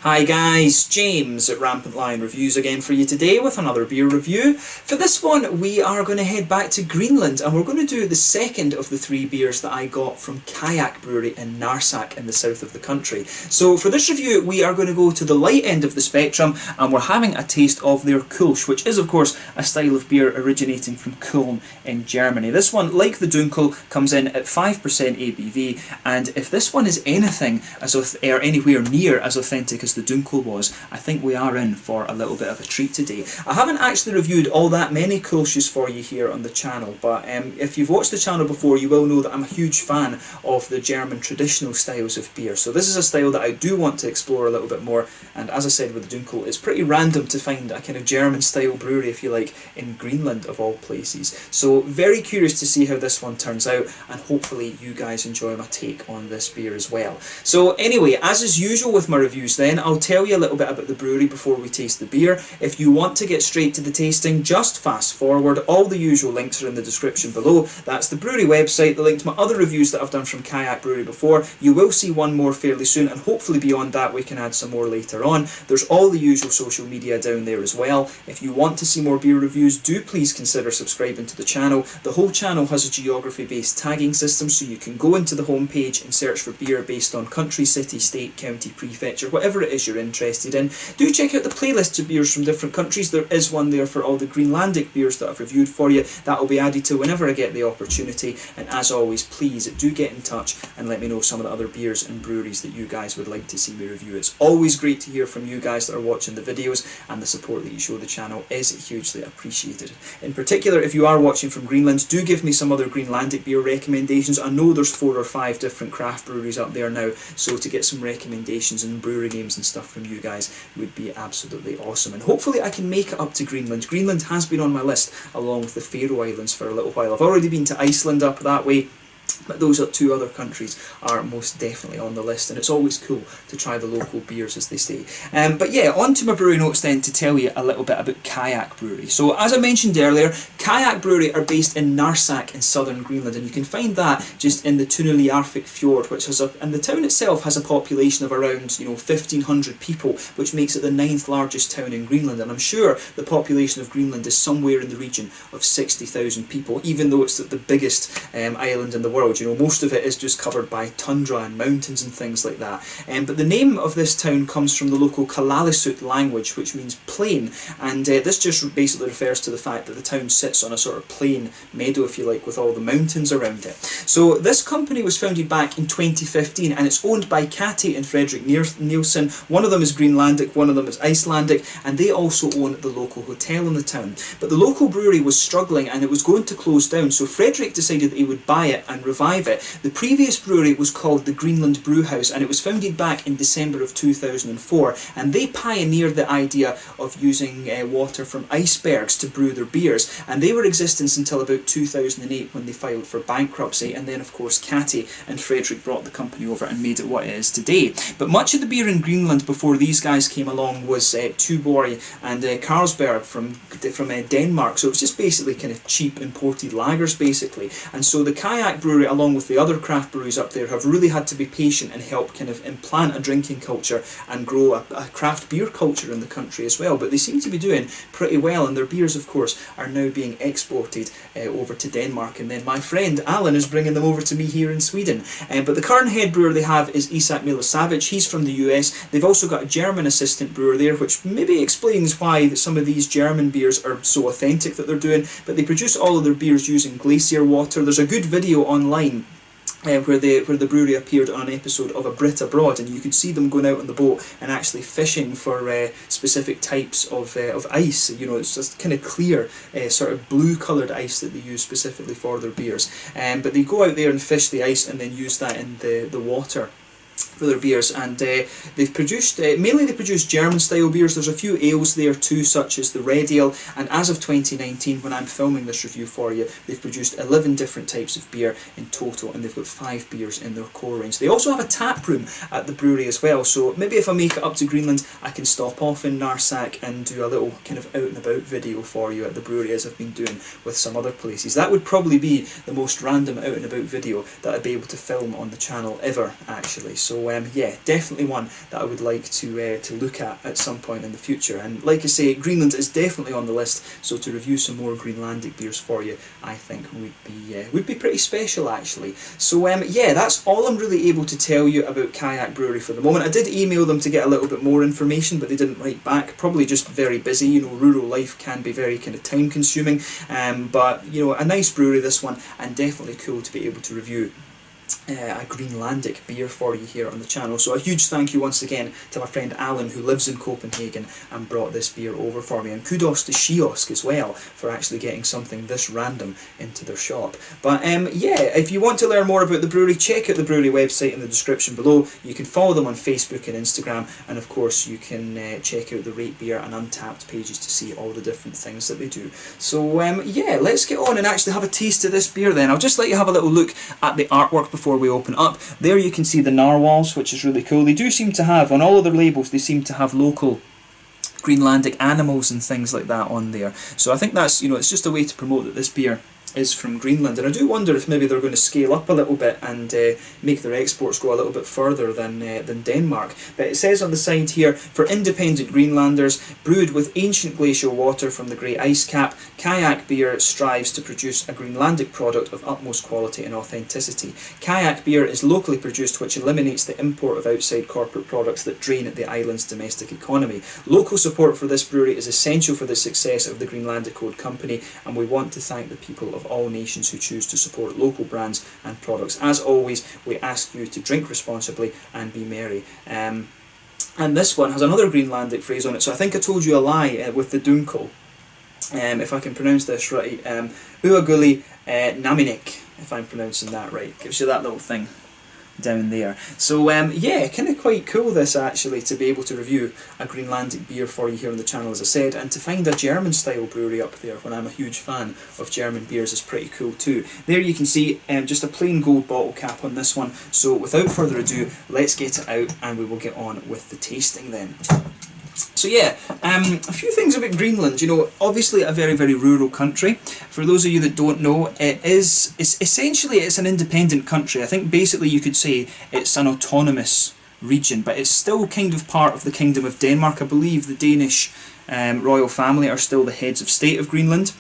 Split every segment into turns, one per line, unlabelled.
Hi guys, James at Rampant Lion Reviews again for you today with another beer review. For this one we are going to head back to Greenland and we're going to do the second of the three beers that I got from Qajaq Brewery in Narsaaq in the south of the country. So for this review we are going to go to the light end of the spectrum and we're having a taste of their Kölsch, which is of course a style of beer originating from Köln in Germany. This one, like the Dunkel, comes in at 5% ABV, and if this one is anything or anywhere near as authentic as the Dunkel was, I think we are in for a little bit of a treat today. I haven't actually reviewed all that many Kölsches for you here on the channel, but if you've watched the channel before you will know that I'm a huge fan of the German traditional styles of beer. So this is a style that I do want to explore a little bit more, and as I said with the Dunkel, it's pretty random to find a kind of German style brewery, if you like, in Greenland of all places. So very curious to see how this one turns out, and hopefully you guys enjoy my take on this beer as well. So anyway, as is usual with my reviews then, I'll tell you a little bit about the brewery before we taste the beer. If you want to get straight to the tasting, just fast forward. All the usual links are in the description below. That's the brewery website, the link to my other reviews that I've done from Qajaq Brewery before. You will see one more fairly soon, and hopefully beyond that we can add some more later on. There's all the usual social media down there as well. If you want to see more beer reviews, do please consider subscribing to the channel. The whole channel has a geography based tagging system, so you can go into the homepage and search for beer based on country, city, state, county, prefecture, whatever it is you're interested in. Do check out the playlists of beers from different countries. There is one there for all the Greenlandic beers that I've reviewed for you. That will be added to whenever I get the opportunity, and as always, please do get in touch and let me know some of the other beers and breweries that you guys would like to see me review. It's always great to hear from you guys that are watching the videos, and the support that you show the channel is hugely appreciated. In particular, if you are watching from Greenland, do give me some other Greenlandic beer recommendations. I know there's 4 or 5 different craft breweries up there now, so to get some recommendations and brewery names and stuff from you guys would be absolutely awesome, and hopefully I can make it up to Greenland. Greenland has been on my list along with the Faroe Islands for a little while. I've already been to Iceland up that way, but those are 2 other countries are most definitely on the list, and it's always cool to try the local beers, as they say. But yeah, on to my brewery notes then to tell you a little bit about Qajaq Brewery. So as I mentioned earlier, Qajaq Brewery are based in Narsaaq in southern Greenland, and you can find that just in the Tunaliarfik Fjord, which has and the town itself has a population of around 1,500 people, which makes it the 9th largest town in Greenland, and I'm sure the population of Greenland is somewhere in the region of 60,000 people, even though it's the biggest island in the world. Most of it is just covered by tundra and mountains and things like that. But the name of this town comes from the local Kalaallisut language, which means plain, and this just basically refers to the fact that the town sits on a sort of plain meadow, if you like, with all the mountains around it. So this company was founded back in 2015, and it's owned by Kati and Frederick Nielsen. One of them is Greenlandic, one of them is Icelandic, and they also own the local hotel in the town. But the local brewery was struggling and it was going to close down, so Frederick decided that he would buy it and revive it. The previous brewery was called the Greenland Brewhouse, and it was founded back in December of 2004, and they pioneered the idea of using water from icebergs to brew their beers, and they were in existence until about 2008 when they filed for bankruptcy, and then of course Kati and Frederick brought the company over and made it what it is today. But much of the beer in Greenland before these guys came along was Tuborg and Carlsberg from Denmark, so it was just basically kind of cheap imported lagers basically. And so the Qajaq Brewery, along with the other craft breweries up there, have really had to be patient and help kind of implant a drinking culture and grow a craft beer culture in the country as well. But they seem to be doing pretty well, and their beers of course are now being exported over to Denmark, and then my friend Alan is bringing them over to me here in Sweden. But the current head brewer they have is Isak Milosavljevic. He's from the US. They've also got a German assistant brewer there, which maybe explains why some of these German beers are so authentic that they're doing, but they produce all of their beers using glacier water. There's a good video online where the brewery appeared on an episode of A Brit Abroad, and you could see them going out on the boat and actually fishing for specific types of ice. It's just kind of clear, sort of blue coloured ice that they use specifically for their beers. But they go out there and fish the ice and then use that in the water for their beers, and they've produced mainly they produce German style beers. There's a few ales there too, such as the Red Ale, and as of 2019 when I'm filming this review for you, they've produced 11 different types of beer in total, and they've got 5 beers in their core range. They also have a tap room at the brewery as well, so maybe if I make it up to Greenland I can stop off in Narsaaq and do a little kind of out and about video for you at the brewery, as I've been doing with some other places. That would probably be the most random out and about video that I'd be able to film on the channel ever, actually. So yeah, definitely one that I would like to look at some point in the future. And like I say, Greenland is definitely on the list, so to review some more Greenlandic beers for you, I think would be pretty special actually. So yeah, that's all I'm really able to tell you about Qajaq Brewery for the moment. I did email them to get a little bit more information, but they didn't write back. Probably just very busy. You know, rural life can be very kind of time consuming. But you know, a nice brewery this one, and definitely cool to be able to review a Greenlandic beer for you here on the channel. So a huge thank you once again to my friend Alan, who lives in Copenhagen and brought this beer over for me, and kudos to Kiosk as well for actually getting something this random into their shop. But yeah, if you want to learn more about the brewery, check out the brewery website in the description below. You can follow them on Facebook and Instagram, and of course you can check out the Rate Beer and Untappd pages to see all the different things that they do. So yeah, let's get on and actually have a taste of this beer then. I'll just let you have a little look at the artwork before we open up. There you can see the narwhals, which is really cool. They do seem to have, on all of their labels, they seem to have local Greenlandic animals and things like that on there. So I think that's, you know, it's just a way to promote that this beer is from Greenland, and I do wonder if maybe they're going to scale up a little bit and make their exports go a little bit further than Denmark. But it says on the side here, for independent Greenlanders, brewed with ancient glacial water from the Great Ice Cap, Qajaq beer strives to produce a Greenlandic product of utmost quality and authenticity. Qajaq beer is locally produced, which eliminates the import of outside corporate products that drain the island's domestic economy. Local support for this brewery is essential for the success of the Greenlandic Company, and we want to thank the people of all nations who choose to support local brands and products. As always, we ask you to drink responsibly and be merry. And this one has another Greenlandic phrase on it, so I think I told you a lie with the dunkel. If I can pronounce this right, Uaguli Naminik, if I'm pronouncing that right. Gives you that little thing down there. So yeah, kind of quite cool this actually, to be able to review a Greenlandic beer for you here on the channel, as I said, and to find a German style brewery up there when I'm a huge fan of German beers is pretty cool too. There you can see just a plain gold bottle cap on this one. So without further ado, let's get it out and we will get on with the tasting then. So yeah, a few things about Greenland. You know, obviously a very, very rural country. For those of you that don't know, it's essentially an independent country. I think basically you could say it's an autonomous region, but it's still kind of part of the Kingdom of Denmark. I believe the Danish royal family are still the heads of state of Greenland.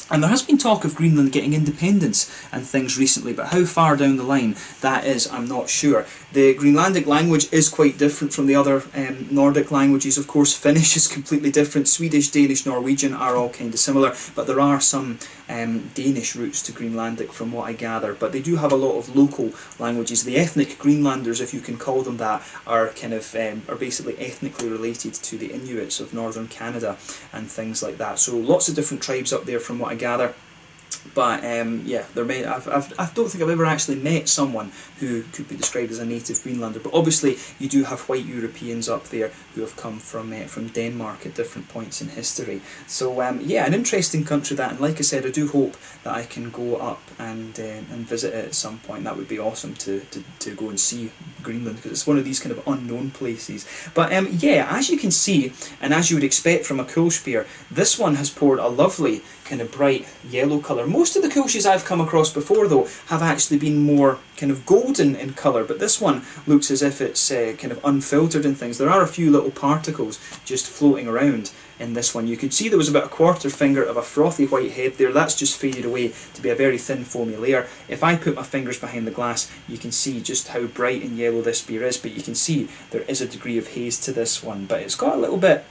And there has been talk of Greenland getting independence and things recently, but how far down the line that is, I'm not sure. The Greenlandic language is quite different from the other Nordic languages. Of course, Finnish is completely different. Swedish, Danish, Norwegian are all kind of similar, but there are some Danish roots to Greenlandic from what I gather. But they do have a lot of local languages. The ethnic Greenlanders, if you can call them that, are kind of are basically ethnically related to the Inuits of northern Canada and things like that. So lots of different tribes up there from what I gather. But yeah, I don't think I've ever actually met someone who could be described as a native Greenlander. But obviously, you do have white Europeans up there who have come from Denmark at different points in history. So yeah, an interesting country that. And like I said, I do hope that I can go up and visit it at some point. That would be awesome to go and see Greenland, because it's one of these kind of unknown places. But yeah, as you can see, and as you would expect from a Kölsch beer, this one has poured a lovely kind of bright yellow colour. Most of the Kölsches I've come across before, though, have actually been more kind of golden in colour, but this one looks as if it's kind of unfiltered and things. There are a few little particles just floating around in this one. You could see there was about a quarter finger of a frothy white head there. That's just faded away to be a very thin foamy layer. If I put my fingers behind the glass, you can see just how bright and yellow this beer is, but you can see there is a degree of haze to this one, but it's got a little bit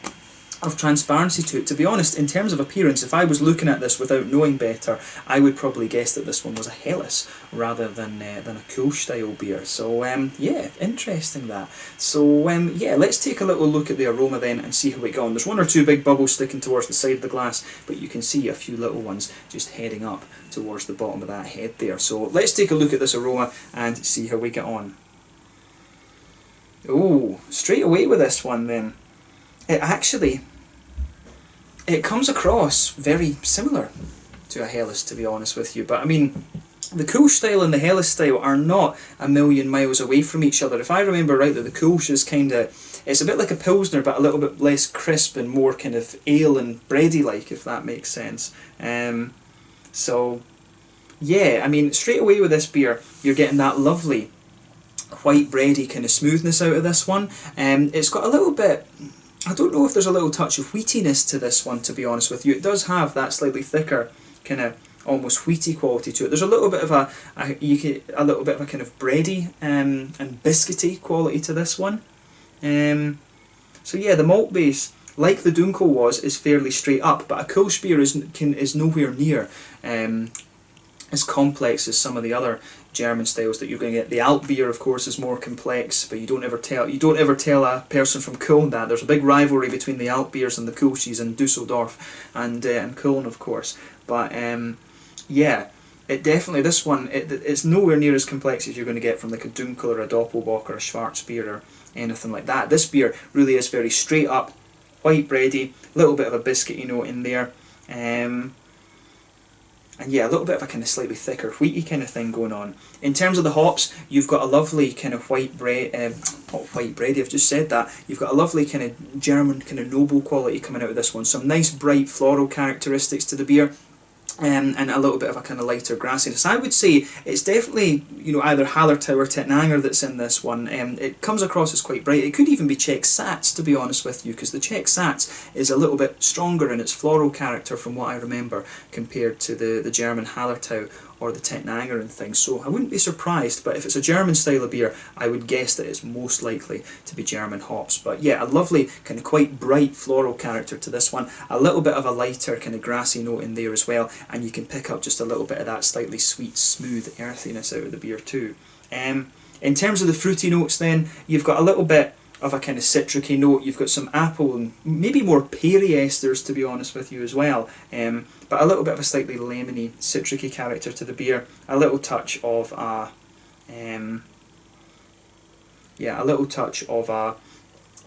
of transparency to it. To be honest, in terms of appearance, if I was looking at this without knowing better, I would probably guess that this one was a Helles rather than a Kölsch style beer. So yeah, interesting that. So yeah, let's take a little look at the aroma then and see how we go on. There's one or two big bubbles sticking towards the side of the glass, but you can see a few little ones just heading up towards the bottom of that head there. So let's take a look at this aroma and see how we get on. Oh, straight away with this one then. It comes across very similar to a Helles, to be honest with you. But I mean, the Kölsch style and the Helles style are not a million miles away from each other. If I remember right, that the Kölsch is kind of, it's a bit like a Pilsner, but a little bit less crisp and more kind of ale and bready-like, if that makes sense. So, yeah, I mean, straight away with this beer, you're getting that lovely white bready kind of smoothness out of this one. It's got a little bit, I don't know if there's a little touch of wheatiness to this one, to be honest with you. It does have that slightly thicker kind of almost wheaty quality to it. There's a little bit of a little bit of a kind of bready and biscuity quality to this one. So yeah, the malt base, like the Dunkel was, is fairly straight up, but a Kölsch beer is nowhere near as complex as some of the other German styles that you're going to get. The Alp beer, of course, is more complex, but you don't ever tell a person from Köln that. There's a big rivalry between the Alp beers and the Kölsches in Dusseldorf and Köln, of course. But yeah, it definitely, this one, it's nowhere near as complex as you're going to get from like a Dunkel or a Doppelbock or a Schwarzbier or anything like that. This beer really is very straight up, white bready, a little bit of a biscuity note in there. And yeah, a little bit of a kind of slightly thicker, wheaty kind of thing going on. In terms of the hops, you've got a lovely kind of white bread, not white bready, I've just said that. You've got a lovely kind of German kind of noble quality coming out of this one. Some nice bright floral characteristics to the beer. And a little bit of a kind of lighter grassiness. I would say it's definitely, you know, either Hallertau or Tettnanger that's in this one. It comes across as quite bright. It could even be Czech Sats, to be honest with you, because the Czech Sats is a little bit stronger in its floral character from what I remember compared to the German Hallertau or the Tettnanger and things. So I wouldn't be surprised, but if it's a German style of beer, I would guess that it's most likely to be German hops. But yeah, a lovely kind of quite bright floral character to this one. A little bit of a lighter kind of grassy note in there as well, and you can pick up just a little bit of that slightly sweet, smooth earthiness out of the beer too. In terms of the fruity notes then, you've got a little bit of a kind of citricy note. You've got some apple and maybe more peary esters, to be honest with you, as well. But a little bit of a slightly lemony, citricy character to the beer. A little touch of a, yeah, a little touch of a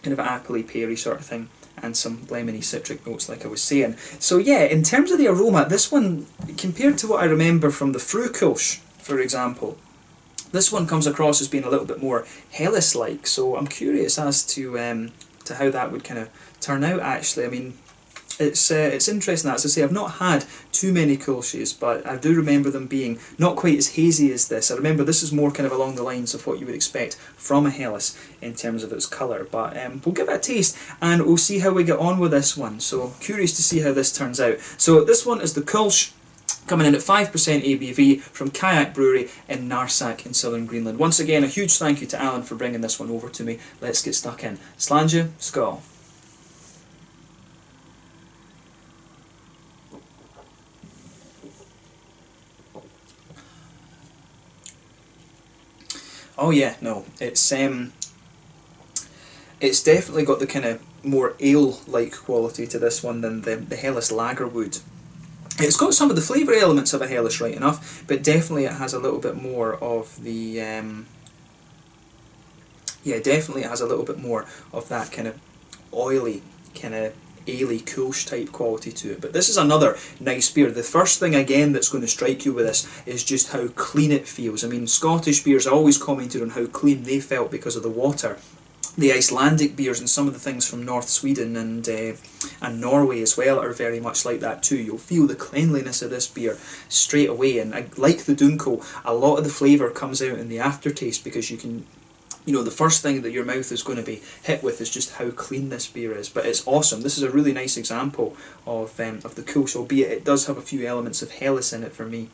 kind of appley, peary sort of thing, and some lemony citric notes, like I was saying. So yeah, in terms of the aroma, this one, compared to what I remember from the Frühkölsch, for example, this one comes across as being a little bit more Helles-like. So I'm curious as to how that would kind of turn out. Actually, I mean, it's interesting. As I say, I've not had too many Kölsches, but I do remember them being not quite as hazy as this. I remember this is more kind of along the lines of what you would expect from a Helles in terms of its colour. But we'll give it a taste and we'll see how we get on with this one. So curious to see how this turns out. So this one is the Kölsch, coming in at 5% ABV from Qajaq Brewery in Narsaaq in southern Greenland. Once again, a huge thank you to Alan for bringing this one over to me. Let's get stuck in. Sláinte, skål. Oh yeah, no, it's definitely got the kind of more ale-like quality to this one than the Helles Lager would. It's got some of the flavour elements of a Helles, right enough, but definitely it has a little bit more of the yeah, definitely it has a little bit more of that kind of oily, kind of ale-y, Kölsch type quality to it. But this is another nice beer. The first thing again that's going to strike you with this is just how clean it feels. I mean, Scottish beers, I always commented on how clean they felt because of the water. The Icelandic beers and some of the things from North Sweden and Norway as well are very much like that too. You'll feel the cleanliness of this beer straight away, and like the Dunkel, a lot of the flavour comes out in the aftertaste because you can, you know, the first thing that your mouth is going to be hit with is just how clean this beer is. But it's awesome. This is a really nice example of the Kölsch, albeit it does have a few elements of Helles in it for me.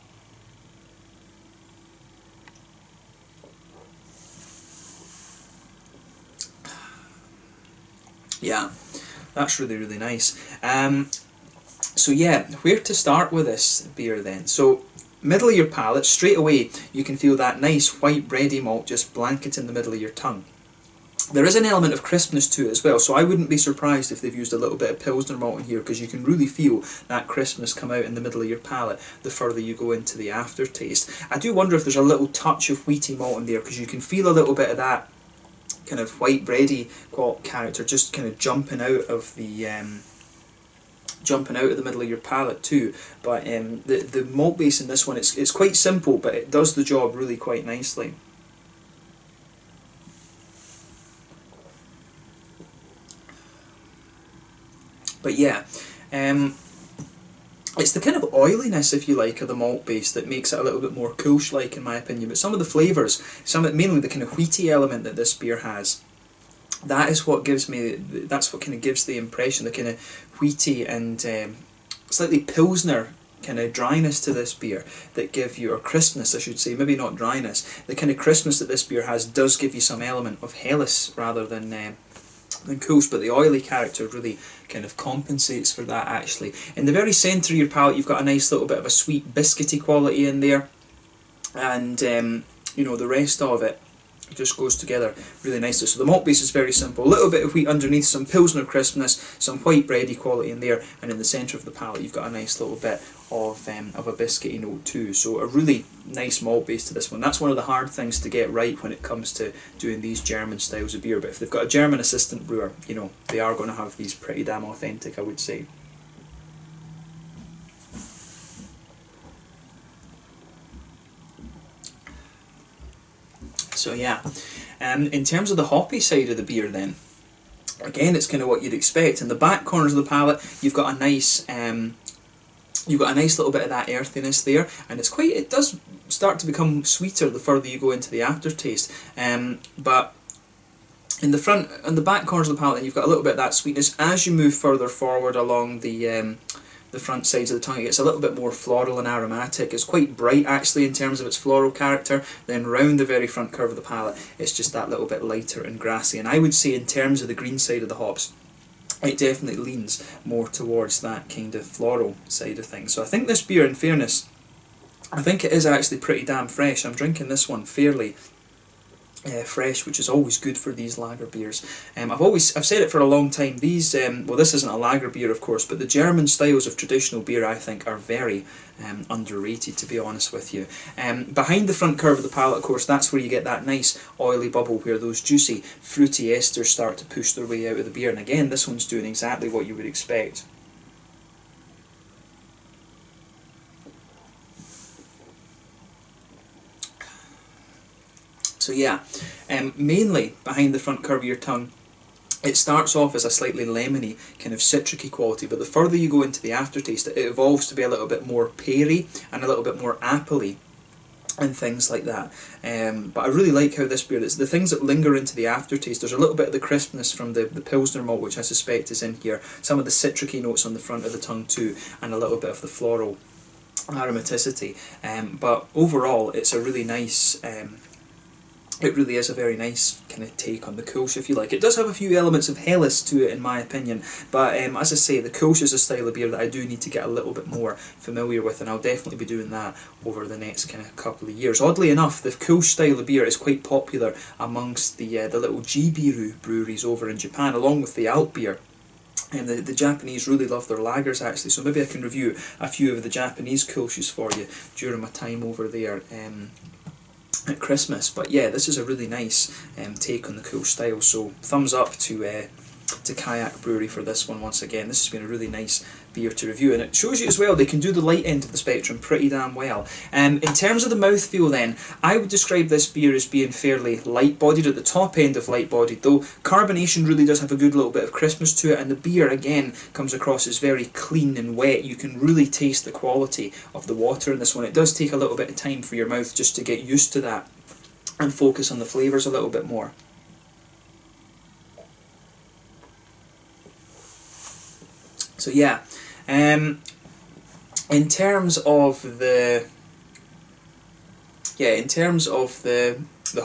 Yeah, that's really, really nice. So yeah, where to start with this beer then? So, middle of your palate, straight away you can feel that nice white bready malt just blanket in the middle of your tongue. There is an element of crispness to it as well, so I wouldn't be surprised if they've used a little bit of Pilsner malt in here, because you can really feel that crispness come out in the middle of your palate the further you go into the aftertaste. I do wonder if there's a little touch of wheaty malt in there, because you can feel a little bit of that kind of white bready character just kind of jumping out of the middle of your palate too. But the malt base in this one, it's quite simple, but it does the job really quite nicely. But yeah, It's the kind of oiliness, if you like, of the malt base that makes it a little bit more Kölsch-like in my opinion. But some of the flavours, mainly the kind of wheaty element that this beer has, that is what gives me, that's what kind of gives the impression, the kind of wheaty and slightly pilsner kind of dryness to this beer that give you, or crispness I should say, maybe not dryness, the kind of crispness that this beer has does give you some element of Helles rather than Kölsch, but the oily character really kind of compensates for that actually. In the very centre of your palate you've got a nice little bit of a sweet biscuity quality in there, and you know, the rest of it just goes together really nicely. So the malt base is very simple, a little bit of wheat underneath, some pilsner crispness, some white bready quality in there, and in the centre of the palate you've got a nice little bit of a biscuity note too. So a really nice malt base to this one. That's one of the hard things to get right when it comes to doing these German styles of beer, but if they've got a German assistant brewer, you know, they are going to have these pretty damn authentic, I would say. So yeah, in terms of the hoppy side of the beer then, again it's kind of what you'd expect. In the back corners of the palate you've got a nice little bit of that earthiness there, and it does start to become sweeter the further you go into the aftertaste. But in the front and the back corners of the palate then you've got a little bit of that sweetness. As you move further forward along the front sides of the tongue, it gets a little bit more floral and aromatic. It's quite bright actually in terms of its floral character. Then round the very front curve of the palate it's just that little bit lighter and grassy, and I would say in terms of the green side of the hops it definitely leans more towards that kind of floral side of things. So I think this beer, in fairness, I think it is actually pretty damn fresh. I'm drinking this one fairly fresh, which is always good for these lager beers. I've said it for a long time, these well, this isn't a lager beer of course, but the German styles of traditional beer I think are very underrated, to be honest with you. Behind the front curve of the palate of course, that's where you get that nice oily bubble where those juicy fruity esters start to push their way out of the beer, and again this one's doing exactly what you would expect. So yeah, mainly behind the front curve of your tongue, it starts off as a slightly lemony, kind of citricy quality, but the further you go into the aftertaste, it evolves to be a little bit more peary and a little bit more appley and things like that. But I really like how this beer, it's the things that linger into the aftertaste. There's a little bit of the crispness from the Pilsner malt, which I suspect is in here, some of the citricy notes on the front of the tongue too, and a little bit of the floral aromaticity. But overall, it's a really nice... it really is a very nice kind of take on the Kölsch, if you like. It does have a few elements of Helles to it in my opinion, but as I say, the Kölsch is a style of beer that I do need to get a little bit more familiar with, and I'll definitely be doing that over the next kind of couple of years. Oddly enough, the Kölsch style of beer is quite popular amongst the little G-Biru breweries over in Japan, along with the alt beer. And the Japanese really love their lagers actually, so maybe I can review a few of the Japanese Kölsches for you during my time over there at Christmas. But yeah, this is a really nice take on the Kölsch style, so thumbs up to Qajaq Brewery for this one once again. This has been a really nice beer to review, and it shows you as well they can do the light end of the spectrum pretty damn well. In terms of the mouthfeel then, I would describe this beer as being fairly light-bodied, at the top end of light-bodied, though carbonation really does have a good little bit of crispness to it, and the beer again comes across as very clean and wet. You can really taste the quality of the water in this one. It does take a little bit of time for your mouth just to get used to that and focus on the flavours a little bit more. So yeah, in terms of the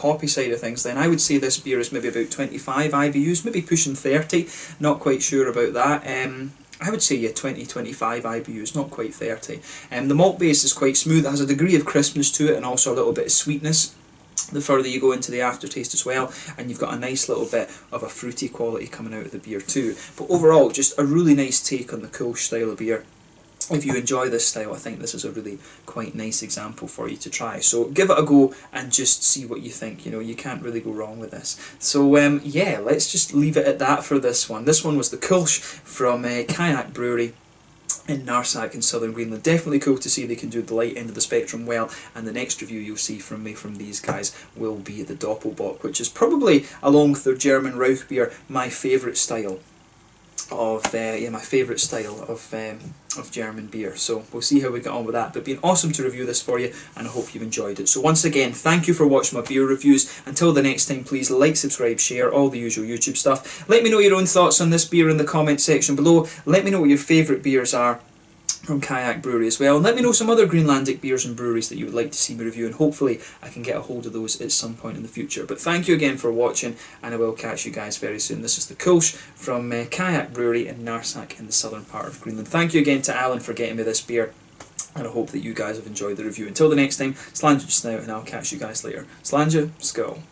hoppy side of things, then I would say this beer is maybe about 25 IBUs, maybe pushing 30. Not quite sure about that. I would say yeah, 20-25 IBUs, not quite 30. The malt base is quite smooth. It has a degree of crispness to it and also a little bit of sweetness the further you go into the aftertaste as well, and you've got a nice little bit of a fruity quality coming out of the beer too. But overall, just a really nice take on the Kölsch style of beer. If you enjoy this style, I think this is a really quite nice example for you to try. So give it a go and just see what you think. You know, you can't really go wrong with this. So yeah, let's just leave it at that for this one. This one was the Kölsch from Qajaq Brewery in Narsaaq in southern Greenland. Definitely cool to see they can do the light end of the spectrum well, and the next review you'll see from me from these guys will be the Doppelbock, which is probably, along with their German Rauch beer, my favourite style yeah, my favourite style of German beer. So we'll see how we get on with that. But it's been awesome to review this for you, and I hope you've enjoyed it. So once again, thank you for watching my beer reviews. Until the next time, please like, subscribe, share, all the usual YouTube stuff. Let me know your own thoughts on this beer in the comment section below. Let me know what your favourite beers are from Qajaq Brewery as well, and let me know some other Greenlandic beers and breweries that you would like to see me review, and hopefully I can get a hold of those at some point in the future. But thank you again for watching, and I will catch you guys very soon. This is the Kölsch from Qajaq Brewery in Narsaaq in the southern part of Greenland. Thank you again to Alan for getting me this beer, and I hope that you guys have enjoyed the review. Until the next time, Slàinte just now, and I'll catch you guys later. Slàinte, skål.